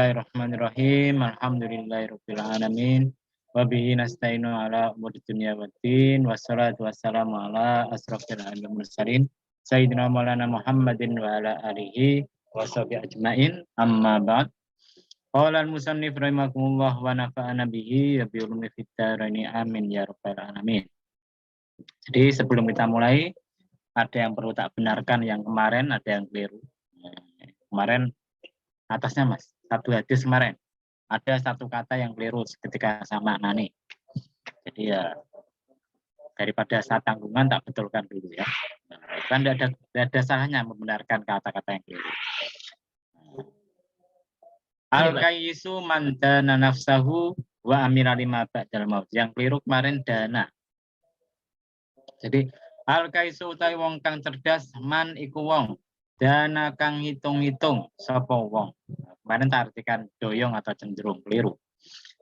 Bismillahirrahmanirrahim. Alhamdulillahirabbil alamin. Wa bihi nasta'inu ala umuri dunya waddin. Wassalatu wassalamu ala asrofil anbiya'i wal mursalin sayyidina maulana Muhammadin wa ala alihi wa sahbihi ajmain. Amma ba'd. Qala al-musannif rahimakumullah wa nafa'ana bihi wa bi ulumi fid dharain amin ya rabbal alamin. Jadi sebelum kita mulai, ada yang perlu tak benarkan yang kemarin, ada yang keliru. Kemarin atasnya Mas, satu hadis kemarin ada satu kata yang keliru ketika sama Nani. Jadi ya daripada saat tanggungan tak betulkan dulu ya. Kan tidak ada salahnya membenarkan kata-kata yang keliru. Al-kayyisu man dana nafsahu wa amila lima ba'dal maut. Yang keliru kemarin dana. Jadi al-kayyisu utai wong kang cerdas man iku wong dana kang hitung-hitung sapa wong. Kemarin tak artikan doyong atau cenderung keliru.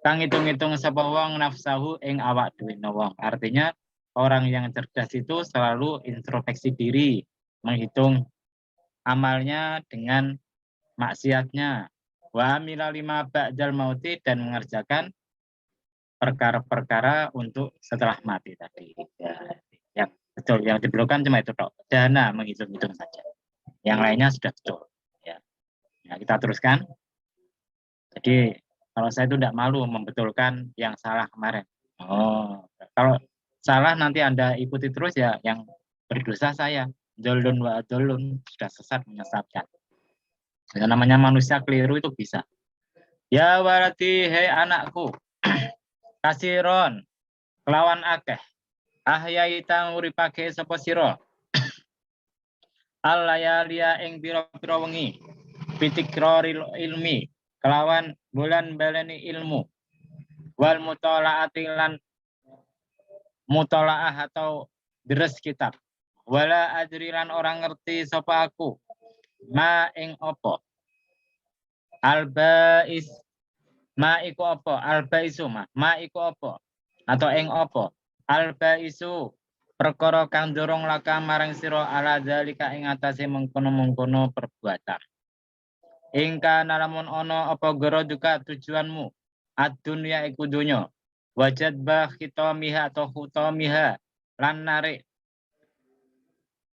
Kang hitung-hitung sapa wong nafsahu ing awak dhewe wong. Artinya orang yang cerdas itu selalu introspeksi diri, menghitung amalnya dengan maksiatnya. Wa amila lima ba'dal mauti, dan mengerjakan perkara-perkara untuk setelah mati tadi. Ya, betul, yang diperlukan cuma itu tok. Dana menghitung-hitung saja. Yang lainnya sudah betul. Ya. Nah, kita teruskan. Jadi kalau saya itu tidak malu membetulkan yang salah kemarin. Oh, kalau salah nanti Anda ikuti terus ya, yang berdosa saya. Dolun wa dolun, sudah sesat menyesatkan. Ya, namanya manusia keliru itu bisa. Ya waladi, hei anakku, kasiron kelawan akeh ahyaita nguripake sapa sira al-layaliya ing pira-pira wengi bitikraril ilmi kelawan bulan baleni ilmu wal mutalaati lan mutalaah atau deres kitab wala adrilan orang ngerti sapa aku ma ing opo albais ma iku opo albaisu ma iku opo atau ing opo albaisu perkara kang dorong laka marang sira ala zalika ing atase mengkono-mengkono perbuatan. Ingka nalamun ono apa goro juga tujuanmu ad-dunya iku dunya wajad bah khitamiha atau khutamiha lan narik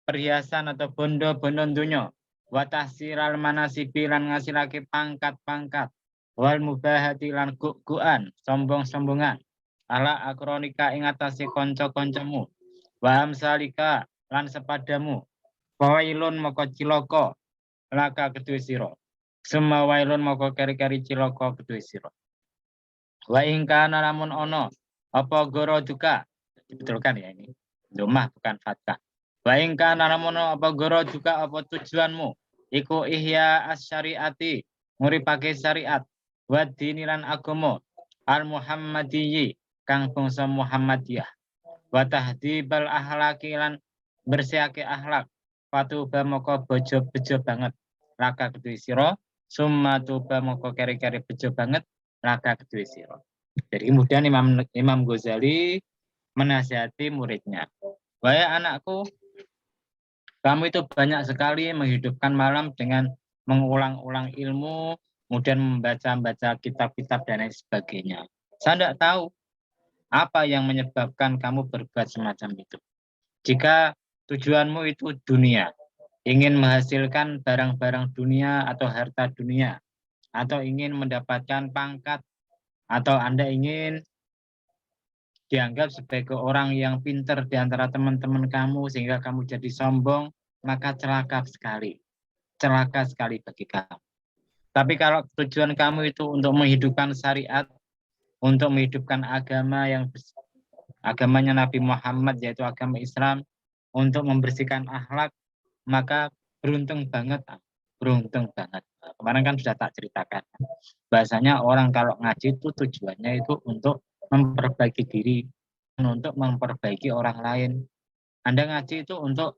perhiasan atau bondo-bondo dunya wa tahsiral manasibi lan ngasilake pangkat-pangkat wal mubahati lan guk-gukan sombong-sombongan ala akronika ing atase kanca-kancamu wa amsalika lan sepadamu fawailun moko cilaka laka kedue sira summa wailun moko keri-keri cilaka kedue sira wa ing kana lamun ana apa goro juga dibetulkan ya ini domah bukan fathah wa ing kana lamun apa goro juga apa tujuanmu iku ihya as-syariati nguripake syariat wa dinilan agama al muhammadiyyi kang bangsa Muhammadiyah wa tahdibal ahlaki lan bersihake akhlak patuba moko bejo-bejo banget laka kedue sira summa tuba moko keri-keri bejo banget laka kedue sira. Jadi kemudian Imam Ghazali menasihati muridnya, "Wahai anakku, kamu itu banyak sekali menghidupkan malam dengan mengulang-ulang ilmu, kemudian membaca-baca kitab-kitab dan lain sebagainya. Saya tidak tahu apa yang menyebabkan kamu berbuat semacam itu. Jika tujuanmu itu dunia, ingin menghasilkan barang-barang dunia atau harta dunia, atau ingin mendapatkan pangkat, atau Anda ingin dianggap sebagai orang yang pintar di antara teman-teman kamu sehingga kamu jadi sombong, maka celaka sekali bagi kamu. Tapi kalau tujuan kamu itu untuk menghidupkan syariat, untuk menghidupkan agamanya Nabi Muhammad, yaitu agama Islam, untuk membersihkan akhlak, maka beruntung banget. Kemarin kan sudah tak ceritakan. Bahasanya orang kalau ngaji itu tujuannya itu untuk memperbaiki diri, untuk memperbaiki orang lain. Anda ngaji itu untuk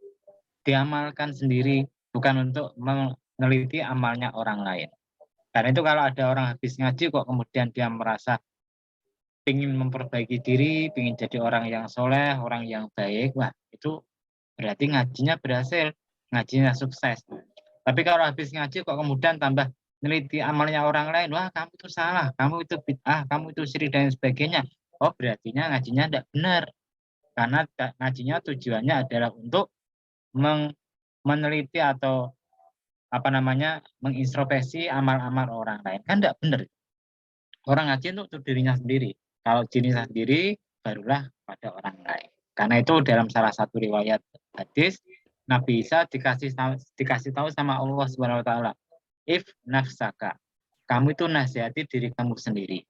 diamalkan sendiri, bukan untuk meneliti amalnya orang lain. Karena itu kalau ada orang habis ngaji kok kemudian dia merasa ingin memperbaiki diri, ingin jadi orang yang soleh, orang yang baik, wah itu berarti ngajinya berhasil, ngajinya sukses. Tapi kalau habis ngaji kok kemudian tambah neliti amalnya orang lain, wah kamu itu salah, kamu itu bid'ah, kamu itu syirik dan sebagainya. Oh berartinya ngajinya tidak benar. Karena ngajinya tujuannya adalah untuk meneliti atau apa namanya mengintrospeksi amal-amal orang lain. Kan tidak benar. Orang ngaji untuk dirinya sendiri. Kalau dirinya sendiri, barulah pada orang lain. Karena itu dalam salah satu riwayat hadis, Nabi Isa dikasih tahu sama Allah Subhanahu Wa Taala, if nafsaka, kamu itu nasihati diri kamu sendiri.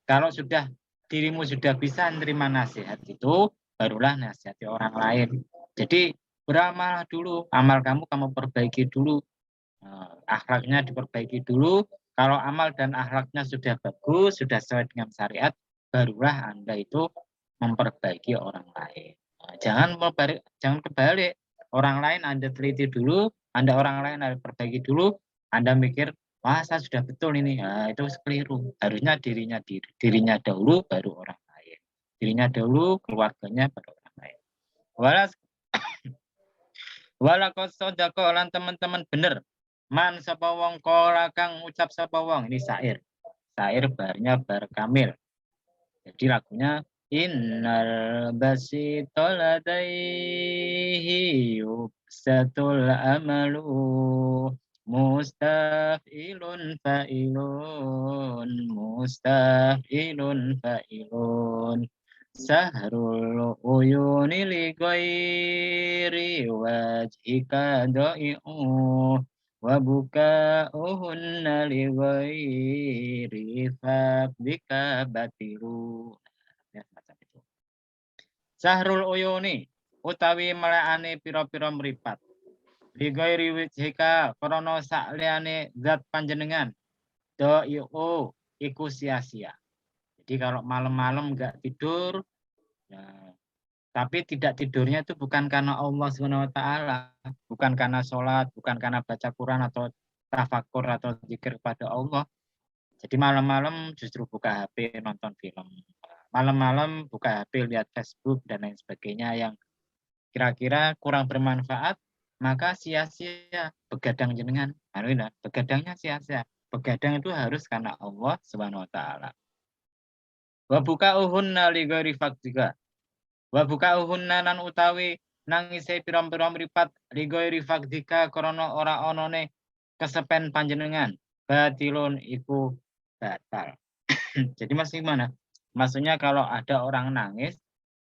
Kalau sudah dirimu sudah bisa menerima nasihat itu, barulah nasihati orang lain. Jadi beramal dulu, amal kamu perbaiki dulu, akhlaknya diperbaiki dulu. Kalau amal dan akhlaknya sudah bagus, sudah sesuai dengan syariat, barulah Anda itu memperbaiki orang lain. Jangan kebalik. Orang lain Anda teliti dulu, orang lain Anda perbaiki dulu, Anda mikir, wah saya sudah betul ini. Nah, itu keliru. Harusnya dirinya dahulu, baru orang lain. Dirinya dahulu, keluarganya, baru orang lain. Walakot sodako lan teman-teman bener. Man sapa wong kola kang ucap sapa wong. Ini syair. Syair barnya bar kamil. Jadi lagunya innal basita ladaihi yubsatul amalu mustafilun fa'ilun sahrul uyuni li ghairi wajhika da'i'u wa buka'uhunna li ghairi fabdika batilu. Ya, semacam itu. Sahrul uyuni utawi melekane pira-pira mripat. Li ghairi wajhika krana sakliyane zat panjenengan. Da'i'u iku sia-sia. Jadi kalau malam-malam nggak tidur, ya, tapi tidak tidurnya itu bukan karena Allah Subhanahu Wa Taala, bukan karena sholat, bukan karena baca Quran atau tafakur atau zikir kepada Allah. Jadi malam-malam justru buka HP nonton film, malam-malam buka HP lihat Facebook dan lain sebagainya yang kira-kira kurang bermanfaat, maka sia-sia begadang jenengan. Begadangnya sia-sia. Begadang itu harus karena Allah Subhanahu Wa Taala. Wa buka'uhunna li ghairi faqdika. Wa buka'uhunna nan utawi nangise pira-pira mripat li ghairi faqdika krana ora onone kesepen panjenengan. Batilun iku batal. Jadi maksudnya gimana? Maksudnya kalau ada orang nangis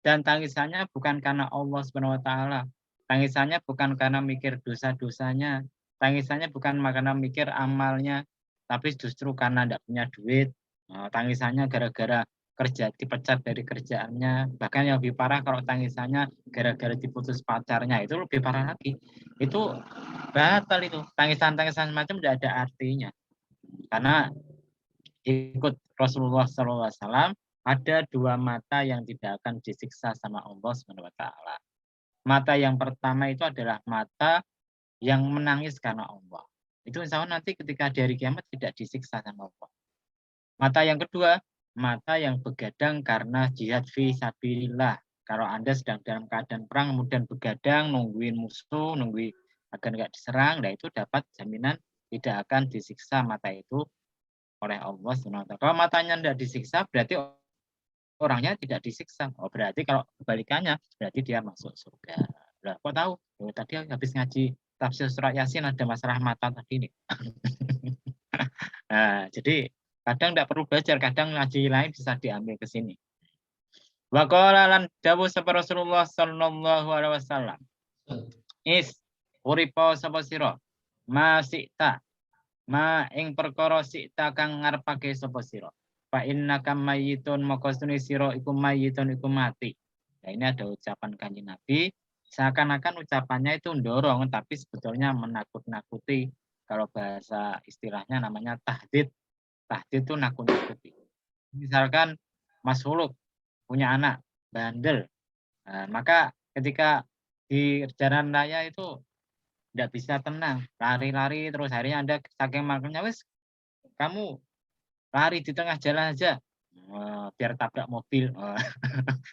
dan tangisannya bukan karena Allah Subhanahu Wa Taala, tangisannya bukan karena mikir dosa-dosanya, tangisannya bukan karena mikir amalnya, tapi justru karena tidak punya duit. Tangisannya gara-gara kerja dipecat dari kerjaannya, bahkan yang lebih parah kalau tangisannya gara-gara diputus pacarnya, itu lebih parah lagi. Itu batal itu, tangisan-tangisan macam tidak ada artinya. Karena ikut Rasulullah SAW ada dua mata yang tidak akan disiksa sama Allah SWT. Mata yang pertama itu adalah mata yang menangis karena Allah. Itu insya Allah nanti ketika di hari kiamat tidak disiksa sama Allah. Mata yang kedua, mata yang begadang karena jihad fi sabilillah. Kalau Anda sedang dalam keadaan perang, kemudian begadang, nungguin musuh, nungguin agar nggak diserang, nah itu dapat jaminan tidak akan disiksa mata itu oleh Allah SWT. Kalau matanya tidak disiksa, berarti orangnya tidak disiksa. Oh, berarti kalau kebalikannya, berarti dia masuk surga. Lah, kok tahu? Oh, tadi habis ngaji tafsir surat Yasin ada masalah mata tadi nih. Nah, jadi kadang tidak perlu belajar, kadang ngaji lain bisa diambil ke sini. Wa qala lan dawuh sapa Rasulullah sallallahu alaihi wasallam. Is uripa sapa sira masita ma ing perkara sikta kang ngarepake sapa sira. Fa innaka mayyitun maka sunni sira iku mayyitun iku mati. Nah, ini ada ucapan Kanjeng Nabi, seakan-akan ucapannya itu mendorong tapi sebetulnya menakut-nakuti. Kalau bahasa istilahnya namanya tahdid. Tahdid itu nakut-nakuti. Misalkan Mas Huluk punya anak bandel, nah, maka ketika di jalan raya itu tidak bisa tenang, lari-lari terus akhirnya Anda saking makannya, wis kamu lari di tengah jalan aja, biar tabrak mobil.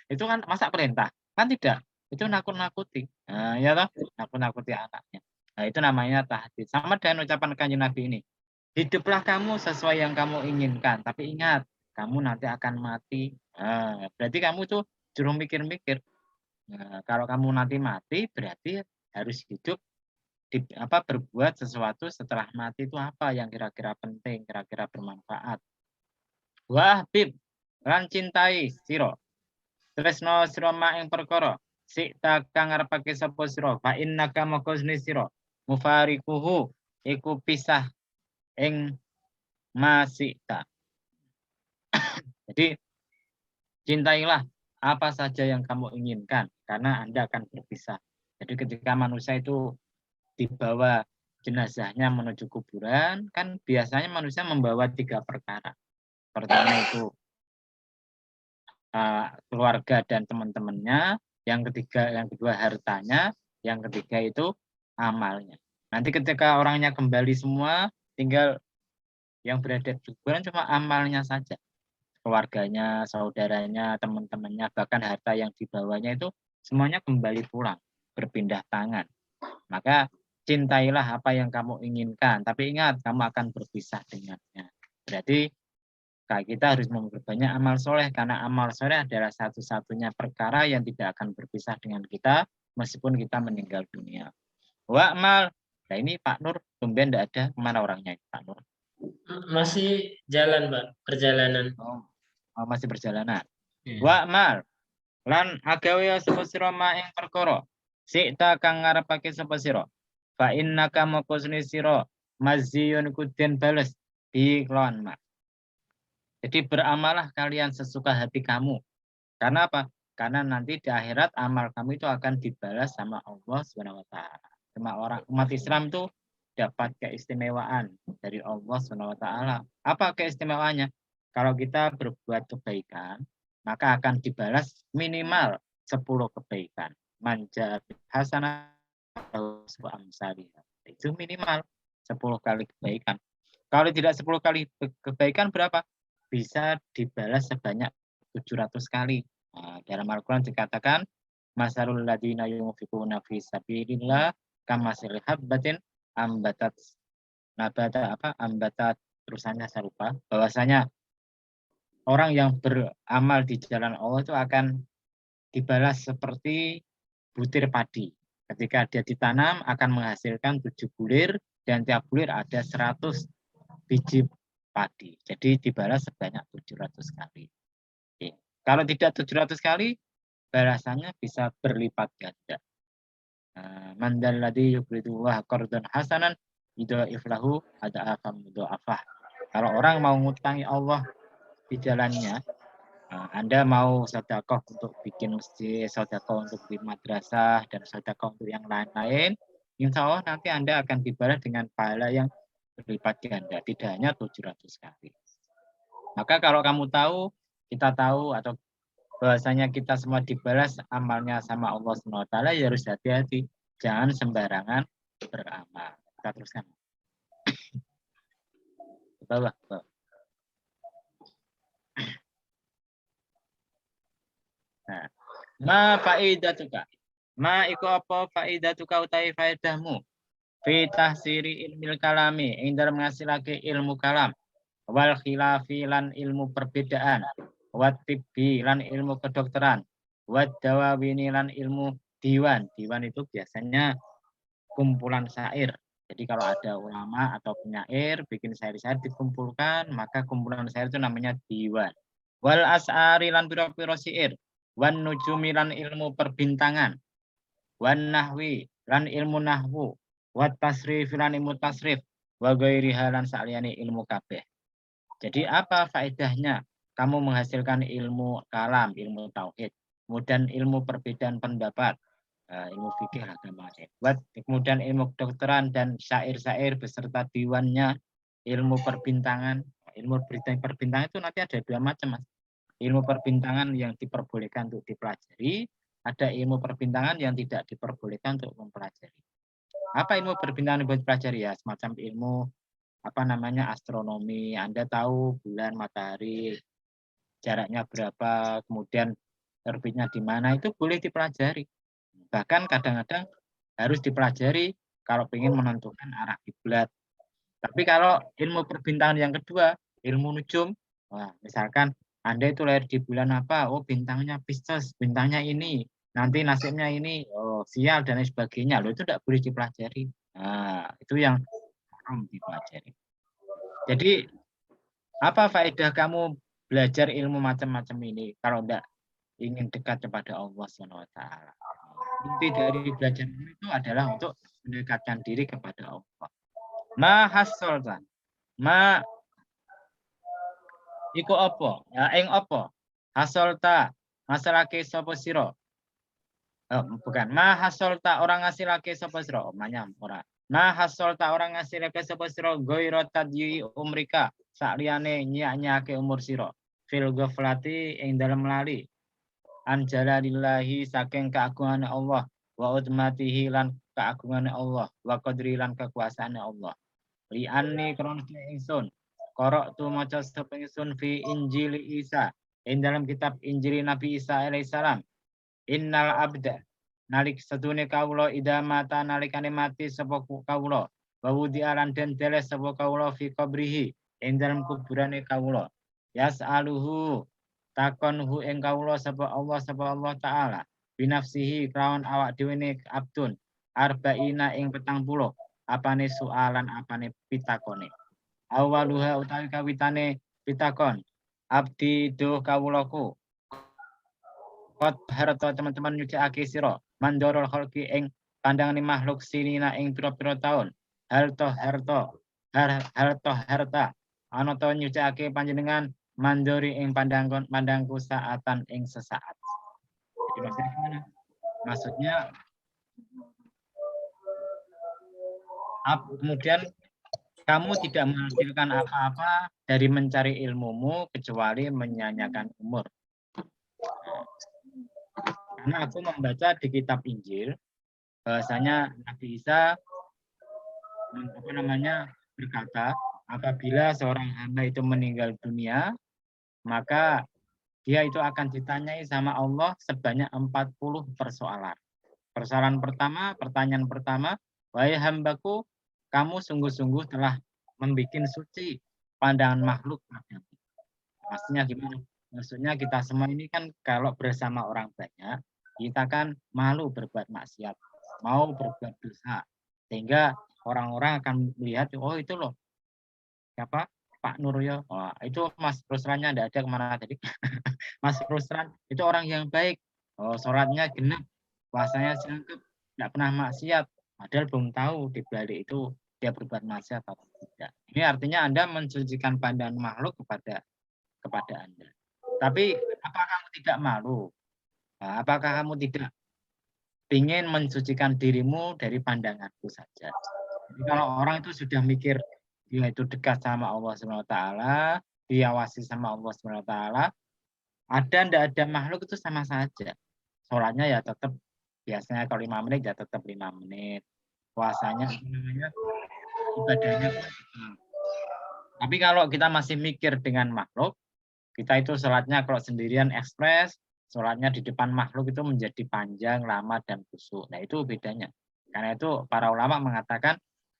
Itu kan masa perintah? Kan tidak. Itu nakut-nakuti. Ya toh, nakut-nakuti anaknya. Nah, itu namanya tahdid. Sama dengan ucapan Kanjeng Nabi ini. Hiduplah kamu sesuai yang kamu inginkan. Tapi ingat, kamu nanti akan mati. Berarti kamu tuh suruh mikir-mikir. Kalau kamu nanti mati, berarti harus hidup berbuat sesuatu setelah mati itu apa yang kira-kira penting, kira-kira bermanfaat. Wah, bib, lan cintai siro. Tresno siro ma ing perkara. Sikta kang ngarepake sapa sira, fa innaka maqazni sira. Mufarikuhu iku pisah ing masikta. Jadi cintailah apa saja yang kamu inginkan karena Anda akan berpisah. Jadi ketika manusia itu dibawa jenazahnya menuju kuburan, kan biasanya manusia membawa 3 perkara. Pertama itu keluarga dan teman-temannya, yang kedua hartanya, yang ketiga itu amalnya. Nanti ketika orangnya kembali semua, tinggal yang berada di kuburan cuma amalnya saja. Keluarganya, saudaranya, teman-temannya, bahkan harta yang dibawanya itu semuanya kembali pulang, berpindah tangan. Maka cintailah apa yang kamu inginkan, tapi ingat kamu akan berpisah dengannya. Berarti kita harus memperbanyak amal soleh, karena amal soleh adalah satu-satunya perkara yang tidak akan berpisah dengan kita meskipun kita meninggal dunia. Wa'mal. Nah ini Pak Nur, tumben tidak ada. Kemana orangnya Pak Nur? Masih jalan, Pak, perjalanan. Masih perjalanan. Yeah. Wa'mal. Lan agawe sapa sira ma ing perkara sikta kang ngarepake sapa sira. Fa innaka maqusni sira maziyun kuden bales di kelawan ma. Jadi beramalah kalian sesuka hati kamu. Karena apa? Karena nanti di akhirat amal kamu itu akan dibalas sama Allah Subhanahu wa taala. Cuma orang umat Islam itu dapat keistimewaan dari Allah Subhanahu wa taala. Apa keistimewaannya? Kalau kita berbuat kebaikan, maka akan dibalas minimal 10 kebaikan. Manja hasanah itu minimal 10 kali kebaikan. Kalau tidak 10 kali kebaikan berapa? Bisa dibalas sebanyak 700 kali. Dalam Al-Quran dikatakan, Masarul ladina yunfiquna fi sabilillah kamasil habbatin ambatat ambatat terusannya saya lupa, bahwasanya orang yang beramal di jalan Allah itu akan dibalas seperti butir padi. Ketika dia ditanam akan menghasilkan 7 bulir dan tiap bulir ada 100 biji padi. Jadi dibalas sebanyak 700 kali. Oke. Kalau tidak 700 kali, balasannya bisa berlipat ganda. Mandalladzi yuqridullaha qardan hasanan yudha'iflahu ada'afam mudha'afah. Kalau orang mau ngutangi Allah di jalannya, Anda mau sedekah untuk bikin masjid, sedekah untuk bikin madrasah, dan sedekah untuk yang lain-lain, insya Allah nanti Anda akan dibalas dengan pahala yang berlipat ganda, tidak hanya 700 kali. Maka kalau kamu tahu, kita tahu, atau bahwasanya kita semua dibalas amalnya sama Allah SWT, ya harus hati-hati. Jangan sembarangan beramal. Kita teruskan. Bawah. Nah, ma faidatuka. Ma iku apa faidatuka utawi faedahmu? Fi tahsiri ilmil kalami, ing dalem ngasilake ilmu kalam. Wal khilafi lan ilmu perbedaan. Wat tibbi lan ilmu kedokteran. Wat dawawini lan ilmu diwan. Diwan itu biasanya kumpulan syair. Jadi kalau ada ulama atau penyair bikin syair-syair dikumpulkan, maka kumpulan syair itu namanya diwan. Wal as'ari lan pira-pira syair. Wan nujumi lan ilmu perbintangan. Wan nahwi lan ilmu nahwu. Wat tasrif lan ilmu tasrif. Wa ghairiha lan saliyane ilmu kabeh. Jadi apa faedahnya? Kamu menghasilkan ilmu kalam, ilmu tauhid, kemudian ilmu perbedaan pendapat, ilmu fikih agama. Kemudian ilmu kedokteran dan syair-syair beserta diwannya, ilmu perbintangan. Ilmu perbintangan itu nanti ada 2 macam, Mas. Ilmu perbintangan yang diperbolehkan untuk dipelajari, ada ilmu perbintangan yang tidak diperbolehkan untuk mempelajari. Apa ilmu perbintangan yang dipelajari? Ya, semacam ilmu astronomi. Anda tahu bulan, matahari, jaraknya berapa, kemudian terbitnya di mana, itu boleh dipelajari. Bahkan kadang-kadang harus dipelajari kalau ingin menentukan arah kiblat. Tapi kalau ilmu perbintangan yang kedua, ilmu nujum, wah, misalkan Anda itu lahir di bulan apa? Oh, bintangnya Pisces, bintangnya ini, nanti nasibnya ini, oh, sial dan lain sebagainya. Loh, itu tidak boleh dipelajari. Nah, itu yang haram dipelajari. Jadi, apa faedah kamu belajar ilmu macam-macam ini kalau tidak ingin dekat kepada Allah SWT? Inti dari belajar ilmu itu adalah untuk mendekatkan diri kepada Allah. Ma hasolta, ma iku apa? Ya, ing apa? Hasolta, ngasilake sapa sira? Bukan. Ma hasolta orang ngasilake sapa sira? Manyam ora. Ma hasolta orang ngasilake sapa sira goiro tadyi umrika, sakliyane nyak-nyake umur sira. Fil ghaflati ing dalem lali. Anjalalillahi saking keagungan Allah wa udmatihi lan keagungan Allah wa qadri lan kekuasaane Allah. Li anni kronos ingsun korok tu maca sapa ingsun fi Injil Isa ing dalam kitab Injil Nabi Isa alaihissalam. Innal abda nalik sedune kawula ida mata nalikane mati sapa kawula wa wudi aran den deles sapa kawula fi qabrihi ing dalam kuburane kawula. Yas'aluhu takonhu ing kawula sapa Allah taala binafsihi kelawan awak dhewe ne abdun arba'ina ing 40 apane soalan apane pitakone awaluha utawi kawitane pitakon abdi duh kawulaku kot harta teman-teman nyucikake sira mandorol kholqi ing pandangane makhluk sinina ing pira-pira taun harta ana to nyucikake panjenengan mandori ing pandangku saatan ing sesaat. Jadi maksudnya gimana? Maksudnya kemudian kamu tidak menghasilkan apa-apa dari mencari ilmumu kecuali menyanyikan umur. Karena aku membaca di kitab Injil bahasanya Nabi Isa berkata, apabila seorang hamba itu meninggal dunia, maka dia itu akan ditanyai sama Allah sebanyak 40 persoalan. Pertanyaan pertama, wahai hambaku, kamu sungguh-sungguh telah membuat suci pandangan makhluk padamu. Maksudnya gimana? Maksudnya kita semua ini kan kalau bersama orang banyak, kita kan malu berbuat maksiat, mau berbuat dosa. Sehingga orang-orang akan melihat, oh itu loh, siapa? Pak Nuryo. Oh, itu Mas Rusrannya tidak ada kemana tadi. Mas Rusran itu orang yang baik. Oh, sholatnya genap, puasanya sanggup, tidak pernah maksiat. Padahal belum tahu di balik itu dia berbuat maksiat atau tidak. Ini artinya Anda mensucikan pandangan makhluk kepada Anda. Tapi apakah kamu tidak malu? Nah, apakah kamu tidak ingin mensucikan dirimu dari pandanganku saja? Jadi kalau orang itu sudah mikir dia itu dekat sama Allah SWT, diawasi sama Allah SWT, ada ndak ada makhluk itu sama saja. Sholatnya ya tetap biasanya kalau 5 menit ya tetap 5 menit. Puasanya ibadahnya. Tapi kalau kita masih mikir dengan makhluk, kita itu sholatnya kalau sendirian ekspres, sholatnya di depan makhluk itu menjadi panjang, lama, dan khusyuk. Nah itu bedanya. Karena itu para ulama mengatakan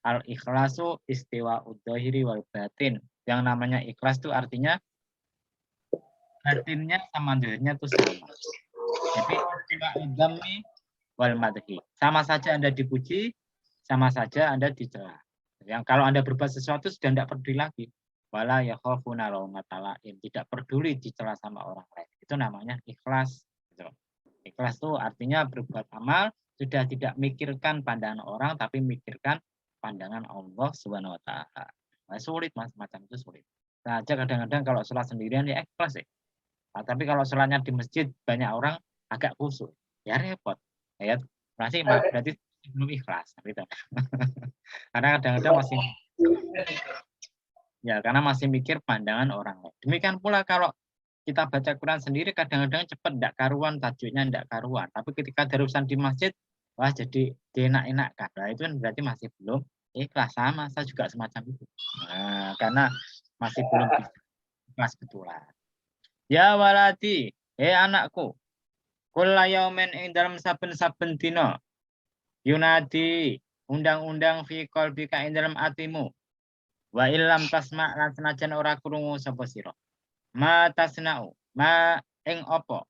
al-ikhlasu istiwa udhahiri wal batin. Yang namanya ikhlas itu artinya batinnya sama zahirnya itu sama. Jadi istiwa udhami wal madhi. Sama saja Anda dipuji, sama saja Anda dicela. Yang kalau Anda berbuat sesuatu sudah tidak peduli lagi. Wala yakhafuna laumata laim, tidak peduli dicela sama orang lain. Itu namanya ikhlas. Ikhlas itu artinya berbuat amal sudah tidak mikirkan pandangan orang tapi mikirkan pandangan Allah Subhanahu wa taala. Nah, sulit Mas, macam itu sulit. Saja kadang-kadang kalau sholat sendirian ya ikhlas ya. Nah, tapi kalau sholatnya di masjid banyak orang agak khusyuk, ya repot. Ya, berarti belum ikhlas gitu. Karena kadang-kadang masih karena masih mikir pandangan orang lain. Demikian pula kalau kita baca Quran sendiri kadang-kadang cepat, tidak karuan, tajwidnya tidak karuan. Tapi ketika darusan di masjid, wah jadi enak-enakan. Nah, itu kan berarti masih belum ikhlas. Sama, saya juga semacam itu. Nah, karena masih belum bisa ikhlas betulan. Ya waladi, anakku, kula yaumin ing dalam saben-saben dina yunadi undang-undang fi qalbika ing dalam atimu Wa illam tasma' lan senajan ora krungu sapa sira. Ma tasna'u, ma ing apa?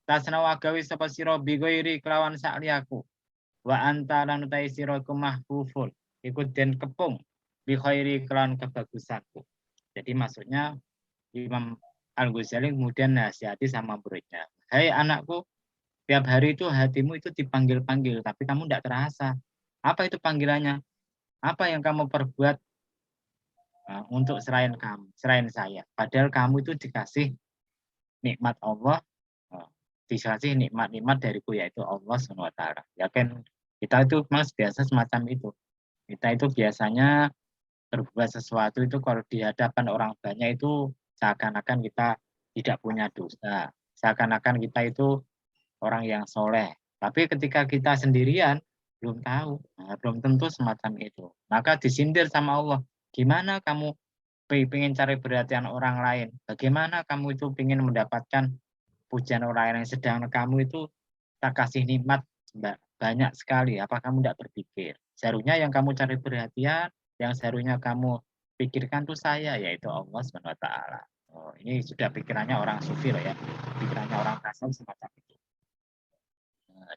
Tasna'u agawi sapa sira bi ghairi kelawan sak liyaku. Wa anta lan utahe sira iku mahfufun. Iku den kepung bi khairi kelawan kebagusanku. Jadi maksudnya Imam Al-Ghazali kemudian nasihati sama muridnya. Hai anakku, tiap hari itu hatimu itu dipanggil-panggil, tapi kamu tidak terasa. Apa itu panggilannya? Apa yang kamu perbuat untuk selain kamu, selain saya? Padahal kamu itu dikasih nikmat Allah, dikasih nikmat-nikmat dariku yaitu Allah SWT. Ya kan kita itu memang biasa semacam itu. Kita itu biasanya berbuat sesuatu itu kalau di hadapan orang banyak itu seakan-akan kita tidak punya dosa. Seakan-akan kita itu orang yang soleh. Tapi ketika kita sendirian, belum tahu, belum tentu semacam itu. Maka disindir sama Allah. Gimana kamu pengen cari perhatian orang lain? Bagaimana kamu itu ingin mendapatkan pujian orang lain, sedang kamu itu tak kasih nikmat banyak sekali. Apa kamu tidak berpikir? Seharusnya yang kamu cari perhatian, yang seharusnya kamu pikirkan itu saya, yaitu Allah SWT. Oh, ini sudah pikirannya orang sufi loh ya. Pikirannya orang tasawuf semacam itu.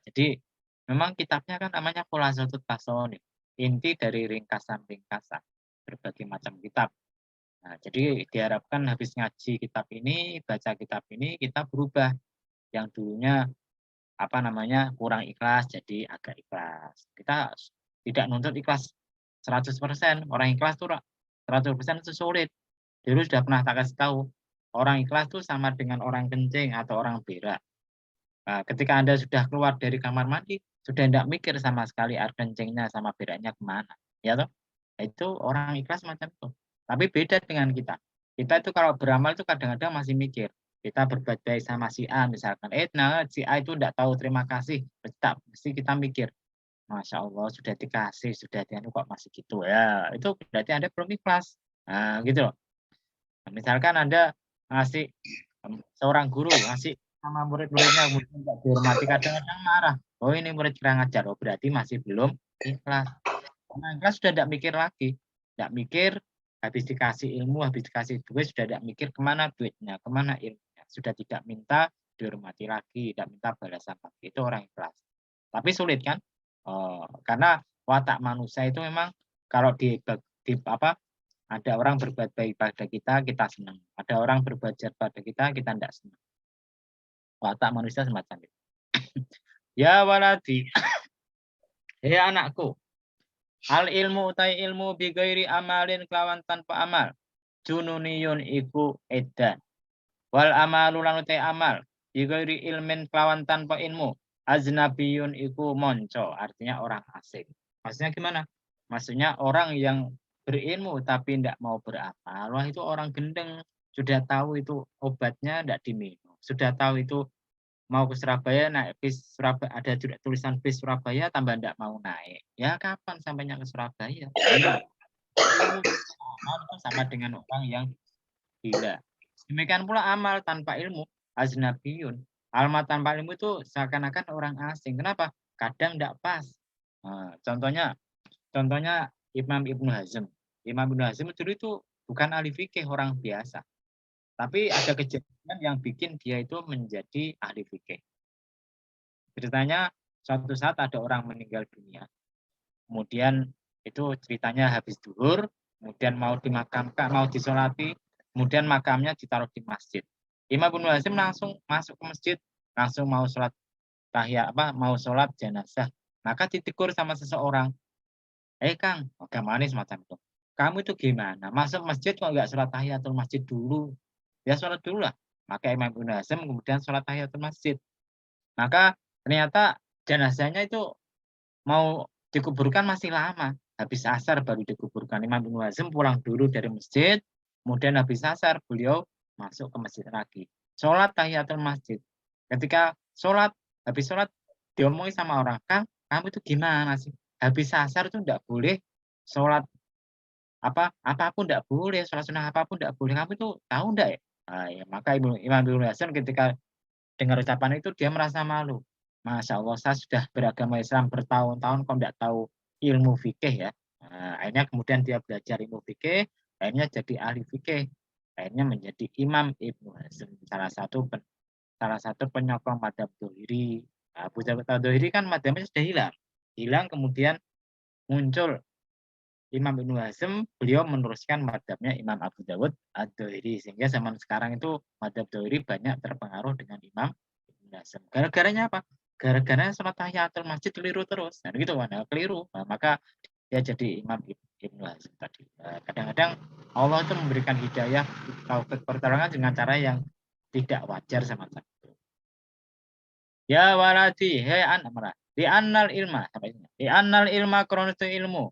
Jadi memang kitabnya kan namanya Khulasatul Tasawuf, inti dari ringkasan-ringkasan berbagai macam kitab. Nah, jadi diharapkan habis ngaji kitab ini, baca kitab ini, kita berubah yang dulunya kurang ikhlas jadi agak ikhlas. Kita tidak nuntut ikhlas 100%. Orang ikhlas tuh 100% itu sulit. Dulu sudah pernah tak kasih tahu, orang ikhlas tuh sama dengan orang kencing atau orang berak. Nah, ketika Anda sudah keluar dari kamar mandi, sudah tidak mikir sama sekali air kencingnya sama beraknya kemana. Ya toh? Itu orang ikhlas macam itu. Tapi beda dengan kita. Kita itu kalau beramal itu kadang-kadang masih mikir. Kita berbuat baik sama si A misalkan. Nah si A itu tidak tahu terima kasih. Tetap mesti kita mikir. Masya Allah sudah dikasih, sudah dianu kok masih gitu ya. Itu berarti Anda belum ikhlas. Nah, gitu loh. Nah, misalkan Anda ngasih seorang guru ngasih sama murid-muridnya kemudian tidak dihormati, kadang-kadang marah. Oh ini murid kurang ajar, oh berarti masih belum ikhlas. Karena ikhlas sudah tidak mikir lagi, tidak mikir habis dikasih ilmu, habis dikasih duit sudah tidak mikir kemana duitnya, kemana ilmunya, sudah tidak minta dihormati lagi, tidak minta balasan lagi. Itu orang ikhlas. Tapi sulit kan? Karena watak manusia itu memang kalau ada orang berbuat baik pada kita, kita senang. Ada orang berbuat jahat pada kita tidak senang. Watak manusia semacam itu. Ya waladi, hei anakku, al ilmu utai ilmu bigairi amalin kelawan tanpa amal. Jununiyun iku edan. Wal amalu lan utai amal bigairi ilmin kelawan tanpa ilmu. Aznabiyun iku monco, artinya orang asing. Maksudnya gimana? Maksudnya orang yang berilmu tapi tidak mau beramal, wah itu orang gendeng. Sudah tahu itu obatnya tidak diminum. Sudah tahu itu mau ke Surabaya naik bis Surabaya, ada juga tulisan bis Surabaya tambah tidak mau naik. Ya kapan sampainya ke Surabaya? Ilmu amal itu sama dengan orang yang gila. Demikian pula amal tanpa ilmu, aznabiyun. Amal tanpa ilmu itu seakan-akan orang asing. Kenapa? Kadang tidak pas. Nah, contohnya Imam Ibnu Hazm. Imam Ibnu Hazm dulu itu bukan ahli fikih, orang biasa. Tapi ada kejadian yang bikin dia itu menjadi ahli fikih. Ceritanya suatu saat ada orang meninggal dunia. Kemudian itu ceritanya habis duhur, kemudian mau dimakamkan, mau disolati, kemudian makamnya ditaruh di masjid. Imam Ibnu Hazm langsung masuk ke masjid, langsung mau sholat mau sholat jenazah. Maka ditegur sama seseorang, Kang, agamanya semacam itu. Kamu itu gimana? Masuk masjid kok nggak sholat tahiyatul masjid dulu? Ya sholat dulu lah. Maka Imam Ibnu Hazm kemudian sholat tahiyatul masjid. Maka ternyata jenazahnya itu mau dikuburkan masih lama. Habis asar baru dikuburkan. Imam Ibnu Hazm pulang dulu dari masjid, kemudian habis asar beliau masuk ke masjid lagi. Sholat tahiyatul masjid. Ketika habis sholat diomongin sama orang, Kang, kamu itu gimana sih? Habis asar itu tidak boleh sholat apapun tidak boleh, sholat sunnah apapun tidak boleh. Kamu itu tahu enggak ya? Nah, ya maka Imam Ibnu Hazm ketika dengar ucapan itu dia merasa malu. Masya Allah, saya sudah beragama Islam bertahun-tahun kok tidak tahu ilmu fikih ya. Nah, akhirnya kemudian dia belajar ilmu fikih, akhirnya jadi ahli fikih, akhirnya menjadi Imam Ibnu Hazm, salah satu penyokong madzhab Dzuhri. Abu Dawud Dzuhri kan madzhabnya sudah hilang kemudian muncul Imam Ibnu Hazm, beliau meneruskan madzhabnya Imam Abu Dawud Ad-Dzuhri, sehingga zaman sekarang itu madzhab Dzuhri banyak terpengaruh dengan Imam Ibnu Hazm. Gara-garanya apa? Gara-gara sholat tahiyatul masjid keliru terus. Nah, gitu kan, keliru. Nah, maka dia jadi Imam Ibnu Hazm tadi. Kadang-kadang Allah itu memberikan hidayah, taufik pertolongan dengan cara yang tidak wajar semacam itu. Ya waladi, hei anak di annal ilma, di annal ilma kronotu ilmu,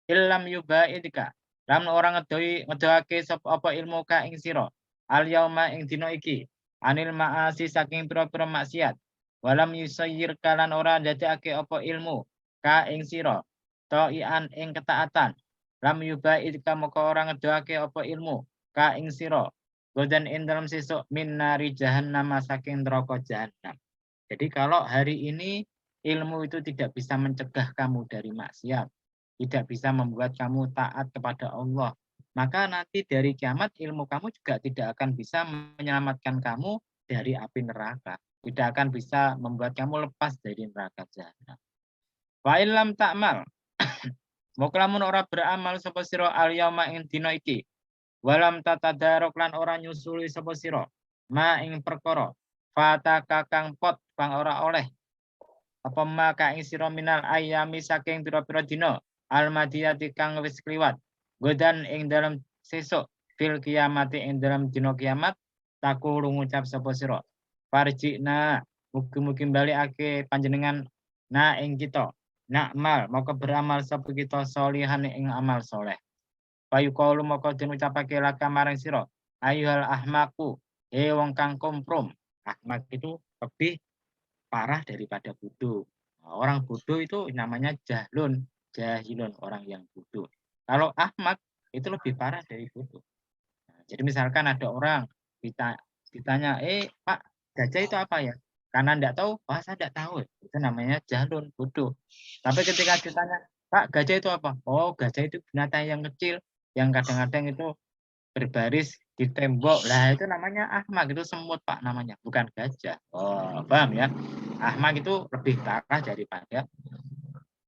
illam yubaidika, lam orang ngedoake sop apa ilmu ka ing sira, al yauma ing dina iki, anil maasi saking pira-pira maksiat, walam yusayyir kalan ora dadekake apa ilmu ka ing sira, ta'ian ing ketaatan, lam yubaidika moko ora ngedoake apa ilmu ka ing sira, godan ing dalam sesuk min nari jahannam saking neraka jahannam. Jadi kalau hari ini ilmu itu tidak bisa mencegah kamu dari maksiat, tidak bisa membuat kamu taat kepada Allah, maka nanti dari kiamat ilmu kamu juga tidak akan bisa menyelamatkan kamu dari api neraka, tidak akan bisa membuat kamu lepas dari neraka jahanam. Wa illam ta'mal, moko lamun ora beramal sapa sira al yauma ing dina iki, walam tatadarok lan ora nyusuli sapa sira ma ing perkara fata kakang pot kang ora oleh apa maka ing sira minal ayami saking pira-pira dina almadiyati kang wis kliwat godan ing dalam sesuk fil kiamati ing dalam dina kiamat taku ngucap sapa sira farjina mugi-mugi balikake panjenengan na ing kita nakmal maka beramal sapa kita solihan ing amal soleh payukaulu maka den ucapake laka marang sira ayyuhal ahmaku wong kang komprom. Ahmak itu lebih parah daripada bodoh. Orang bodoh itu namanya jahilun, orang yang bodoh. Kalau ahmak itu lebih parah dari bodoh. Jadi misalkan ada orang ditanya, Pak, gajah itu apa ya? Karena enggak tahu, saya enggak tahu. Itu namanya jahilun, bodoh. Tapi ketika ditanya, Pak, gajah itu apa? Oh, gajah itu binatang yang kecil, yang kadang-kadang itu berbaris di tembok. Lah itu namanya ahmak, itu semut Pak namanya, bukan gajah. Oh, paham ya? Ahmak itu lebih parah daripada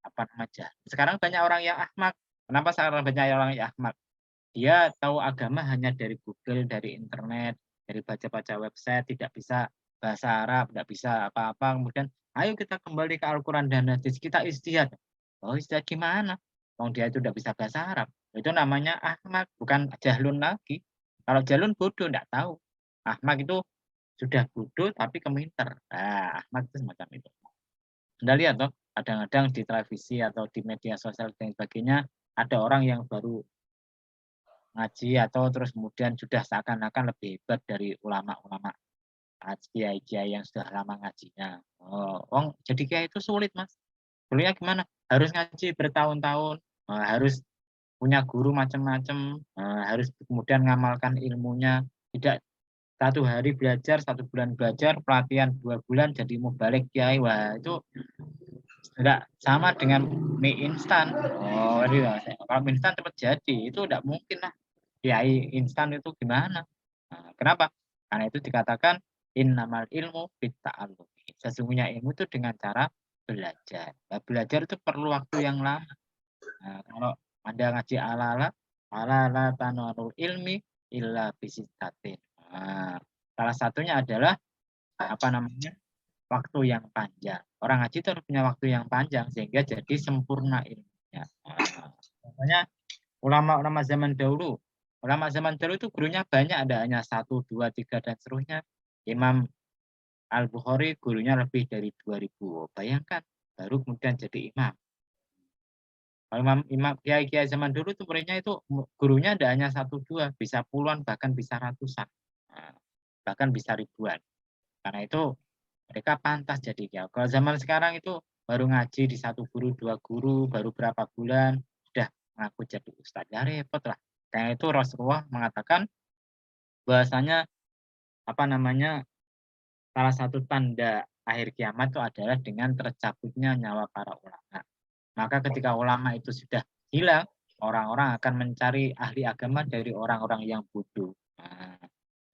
apa namanya. Sekarang banyak orang yang ahmak. Kenapa sekarang banyak orang yang ahmak? Dia tahu agama hanya dari Google, dari internet, dari baca-baca website, tidak bisa bahasa Arab, tidak bisa apa-apa. Kemudian, ayo kita kembali ke Al-Quran dan hadis, kita istihad. Oh, istihad gimana? Dia itu tidak bisa bahasa Arab. Itu namanya ahmak, bukan jahlun lagi. Kalau jahlun bodoh, tidak tahu. Ahmak itu sudah bodoh tapi keminter. Nah, ahmak itu semacam itu. Anda lihat toh, kadang-kadang di televisi atau di media sosial dan sebagainya, ada orang yang baru ngaji atau terus kemudian sudah seakan-akan lebih hebat dari ulama-ulama kiai-kiai yang sudah lama ngajinya. Jadi kiai itu sulit, Mas. Dulunya gimana? Harus ngaji bertahun-tahun, harus punya guru macam-macam, harus kemudian ngamalkan ilmunya. Tidak 1 hari belajar, 1 bulan belajar, pelatihan 2 bulan jadi mubalik kiai. Wah, itu enggak sama dengan mie instan. Iya. Kalau mie instan cepat jadi, itu enggak mungkin lah. Kiai instan itu gimana? Kenapa? Karena itu dikatakan innamal ilmu bitta'allum. Sesungguhnya ilmu itu dengan cara belajar. Nah, belajar itu perlu waktu yang lama. Kalau Anda ngaji ala-ala tanwarul ilmi illa bisittatin. Salah satunya adalah apa namanya? Waktu yang panjang. Orang ngaji itu harus punya waktu yang panjang sehingga jadi sempurna ilmunya. Makanya ulama-ulama zaman dahulu itu gurunya banyak, ada hanya 1, 2, 3 dan seterusnya. Imam Al-Bukhari gurunya lebih dari 2000. Bayangkan, baru kemudian jadi imam. Kalau imam kiai-kiai zaman dulu itu muridnya itu gurunya ada hanya 1, 2, bisa puluhan bahkan bisa ratusan. Bahkan bisa ribuan. Karena itu mereka pantas jadi kiai. Kalau zaman sekarang itu baru ngaji di 1 guru, 2 guru, baru berapa bulan sudah ngaku jadi ustadz. Ya repot lah. Karena itu Rasulullah mengatakan bahwasanya apa namanya salah satu tanda akhir kiamat itu adalah dengan tercabutnya nyawa para ulama. Maka ketika ulama itu sudah hilang, orang-orang akan mencari ahli agama dari orang-orang yang bodoh. Nah,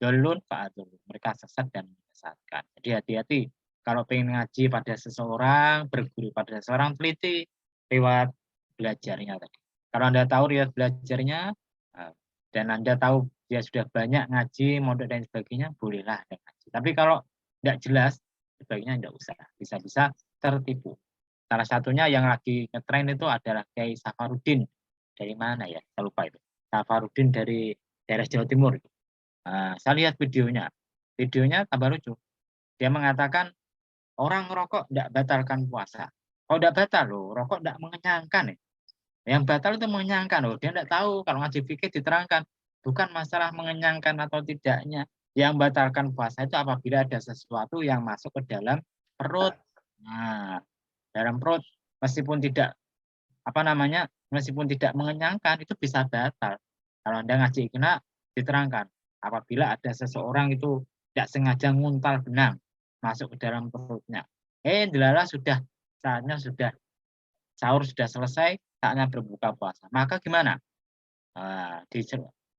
dolun fa'adul. Mereka sesat dan menyesatkan. Jadi hati-hati kalau pengen ngaji pada seseorang, berguru pada seseorang, teliti lewat belajarnya tadi. Kalau Anda tahu riwayat belajarnya, dan Anda tahu dia sudah banyak ngaji, mondok dan sebagainya, bolehlah Anda ngaji. Tapi kalau tidak jelas, sebaiknya tidak usah. Bisa-bisa tertipu. Salah satunya yang lagi ngetren itu adalah Kiai Safarudin. Dari mana ya? Saya lupa itu. Safarudin dari daerah Jawa Timur. Saya lihat videonya. Videonya tambah lucu. Dia mengatakan orang rokok tidak batalkan puasa. Oh, tidak batal loh. Rokok tidak mengenyangkan ya. Yang batal itu mengenyangkan loh. Dia tidak tahu kalau ngaji fikih diterangkan. Bukan masalah mengenyangkan atau tidaknya. Yang batalkan puasa itu apabila ada sesuatu yang masuk ke dalam perut. Nah, dalam perut meskipun tidak meskipun tidak mengenyangkan itu bisa batal. Kalau Anda ngaji kena diterangkan apabila ada seseorang itu tidak sengaja nguntal benang masuk ke dalam perutnya. Delala saatnya sudah sahur sudah selesai, saatnya berbuka puasa. Maka gimana?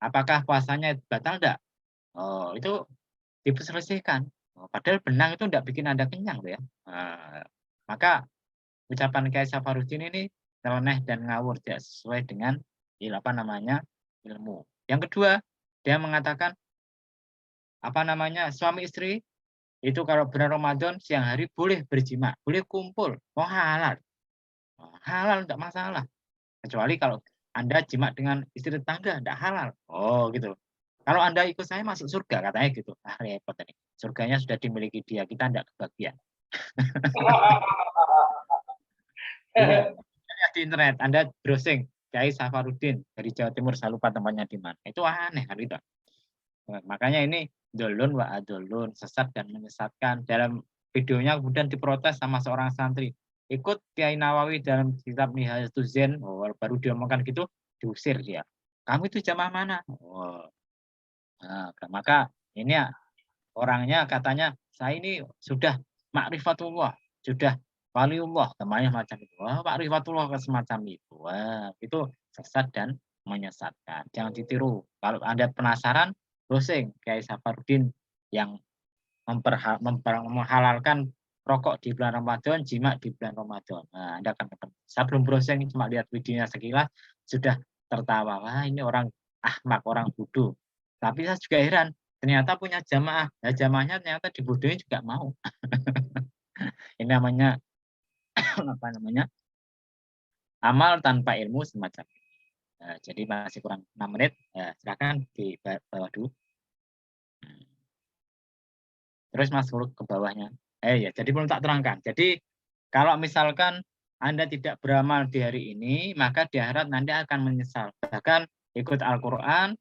Apakah puasanya batal enggak? Oh, itu diselesaikan. Padahal benang itu tidak bikin Anda kenyang ya. Maka ucapan Kiai Safarudin ini nyeleneh dan ngawur, tidak sesuai dengan ilmu. Yang kedua, dia mengatakan suami istri itu kalau bulan Ramadan siang hari boleh berjima, boleh kumpul, halal. Halal tidak masalah. Kecuali kalau Anda jima dengan istri tetangga tidak halal. Oh, gitu. Kalau Anda ikut saya masuk surga katanya gitu. Repot ini. Surganya sudah dimiliki dia, kita tidak kebagian. Ini di internet, Anda browsing Kiai Safarudin dari Jawa Timur, saya lupa tempatnya di mana. Itu aneh kan itu. Makanya ini dolun wa adolun, sesat dan menyesatkan. Dalam videonya kemudian diprotes sama seorang santri. Ikut Kiai Nawawi dalam kitab Nihayatul Zen, baru diomongkan gitu, diusir dia. Kamu itu jamaah mana? Maka ini orangnya katanya, saya ini sudah ma'rifatullah, sudah waliullah, namanya macam itu. Ma'rifatullah semacam itu. Itu sesat dan menyesatkan. Jangan ditiru. Kalau Anda penasaran, browsing Kiai Safarudin yang menghalalkan rokok di bulan Ramadan, jima di bulan Ramadan. Anda akan ketemu. Saya belum browsing, cuma lihat videonya sekilas, sudah tertawa. Wah, ini orang ahmak, orang bodoh. Tapi saya juga heran, ternyata punya jamaah. Nah, jamaahnya ternyata dibodohi juga mau. Ini namanya amal tanpa ilmu semacam ini. Jadi masih kurang 6 menit. Silakan di bawah dulu. Terus masuk ke bawahnya. Jadi belum tak terangkan. Jadi kalau misalkan Anda tidak beramal di hari ini, maka di akhirat nanti akan menyesal. Bahkan ikut Al-Quran,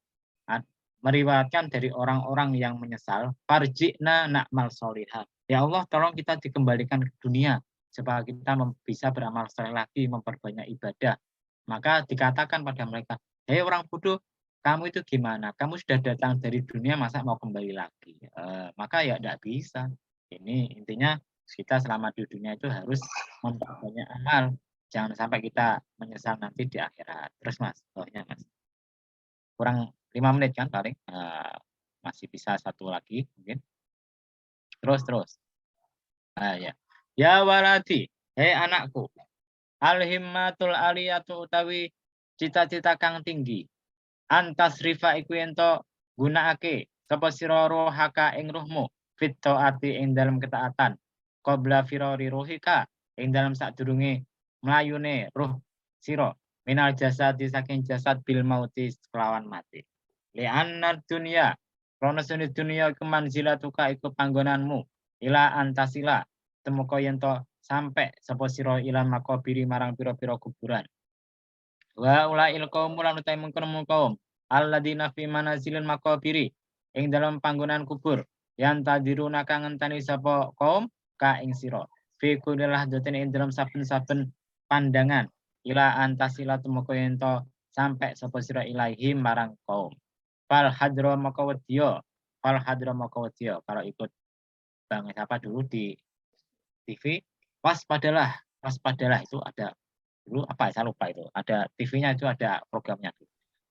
meriwayatkan dari orang-orang yang menyesal, farji'na na'mal solihah. Ya Allah, tolong kita dikembalikan ke dunia, supaya kita bisa beramal soleh lagi, memperbanyak ibadah. Maka dikatakan pada mereka, hei orang bodoh, kamu itu gimana? Kamu sudah datang dari dunia, masa mau kembali lagi? Maka ya tidak bisa. Ini intinya kita selama di dunia itu harus memperbanyak amal. Jangan sampai kita menyesal nanti di akhirat. Terus Mas, bawahnya Mas. Kurang 5 menit kan paling. Masih bisa satu lagi mungkin. Terus. Ya waladi, hei anakku. Al-himmatul aliyatu utawi cita-cita kang tinggi. Antas rifa iku ento gunakake sapa sira rohaka ing ruhmu fit taati ing dalam ketaatan qabla firari rohika ing dalam sadurunge mlayune ruh sira minal jasadi saking jasad bil mauti kelawan mati li annar dunya krana sune dunya kemanzilatuka iku panggonanmu ila antasila temeka yen to sampe sapa sira ilan makabiri marang pira-pira kuburan. Wa ulail qaumul lan utai mengkono kaum alladzina fi manazilil maqabiri ing dalam panggonan kubur yang tadiruna kang ngenteni sapa kaum ka ing sira fi kulilah daten ing dalam saben-saben pandangan ila antasila tumeka ento sampai sapa sira ilaihim marang kaum fal hadra makawadiya kalau ikut Bang siapa dulu di TV waspadalah itu ada dulu apa ya, saya lupa itu. Ada TV-nya itu ada programnya.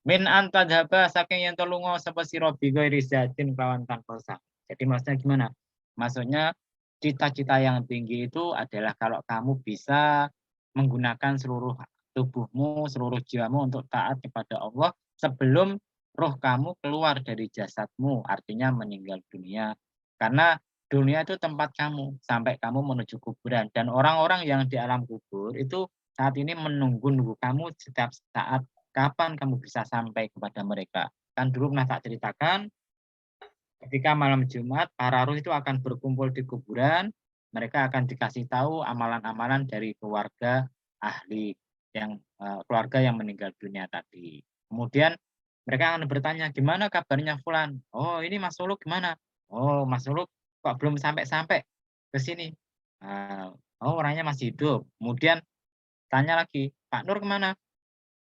Min antadhaba saking yen to lunga sapa sira bi ghairi zatin kelawan tanpa usah. Jadi maksudnya gimana? Maksudnya cita-cita yang tinggi itu adalah kalau kamu bisa menggunakan seluruh tubuhmu, seluruh jiwamu untuk taat kepada Allah sebelum roh kamu keluar dari jasadmu, artinya meninggal dunia. Karena dunia itu tempat kamu sampai kamu menuju kuburan dan orang-orang yang di alam kubur itu saat ini menunggu kamu setiap saat kapan kamu bisa sampai kepada mereka. Kan dulu pernah tak ceritakan ketika malam Jumat, para ruh itu akan berkumpul di kuburan, mereka akan dikasih tahu amalan-amalan dari keluarga ahli keluarga yang meninggal dunia tadi. Kemudian mereka akan bertanya, gimana kabarnya Fulan? Oh, ini Mas Suluk gimana? Oh, Mas Suluk kok belum sampai-sampai ke sini? Oh, orangnya masih hidup. Kemudian tanya lagi, Pak Nur kemana?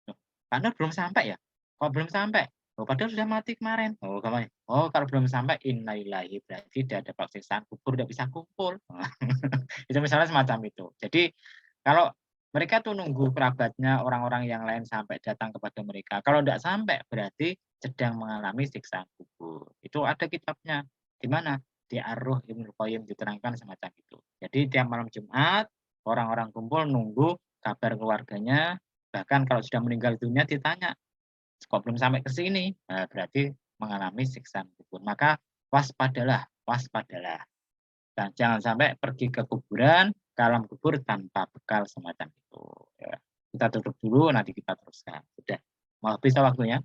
Loh, Pak Nur belum sampai ya? Kok belum sampai? Oh, padahal sudah mati kemarin. Oh, kamu. Oh, kalau belum sampai innalillahi berarti tidak ada siksaan kubur, tidak bisa kumpul. Itu misalnya semacam itu. Jadi kalau mereka tuh nunggu kerabatnya orang-orang yang lain sampai datang kepada mereka. Kalau tidak sampai berarti sedang mengalami siksaan kubur. Itu ada kitabnya. Di mana? Di Ar-Ruh Ibnul Qayyim diterangkan semacam itu. Jadi tiap malam Jumat orang-orang kumpul nunggu kabar keluarganya. Bahkan kalau sudah meninggal dunia ditanya, kok belum sampai ke sini? Nah, berarti mengalami siksaan kubur. Maka waspadalah, waspadalah. Dan jangan sampai pergi ke kuburan, ke alam kubur tanpa bekal semacam itu. Ya. Kita tutup dulu, nanti kita teruskan. Sudah. Mau habis waktunya?